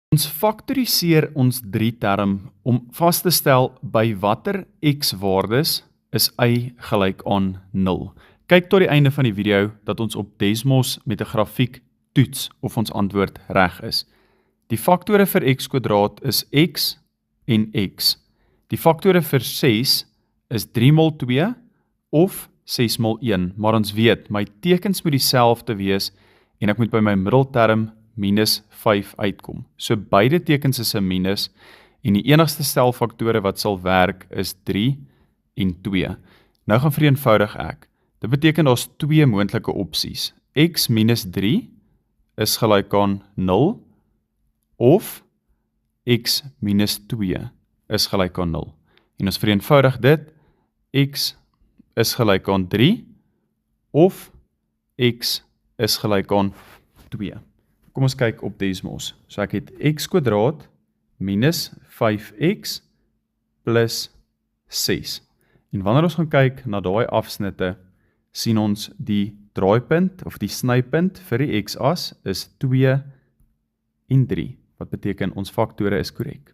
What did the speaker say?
Ons faktoriseer ons 3-term om vas te stel by watter x-waardes is y gelyk aan 0. Kyk tot die einde van die video dat ons op Desmos met 'n grafiek toets of ons antwoord reg is. Die faktore vir x² is x en x. Die faktore vir 6 is 3 mal 2 of 6 mal 1, maar ons weet, my tekens moet dieselfde wees en ek moet by my middelterm minus 5 uitkom. So beide tekens is 'n minus en die enigste stelfaktore wat sal werk is 3 en 2. Nou gaan vereenvoudig ek. Dit beteken daar's 2 moontlike opsies. X minus 3 is gelyk aan 0 of x minus 2 is gelyk aan 0. En ons vereenvoudig dit, x is gelyk aan 3 of x is gelyk aan 2. Kom ons kyk op Desmos. So ek het x² minus 5x plus 6. En wanneer ons gaan kyk na daai afsnitte, sien ons die draaipunt of die snypunt vir die x-as is 2 en 3, wat beteken ons faktore is korrek.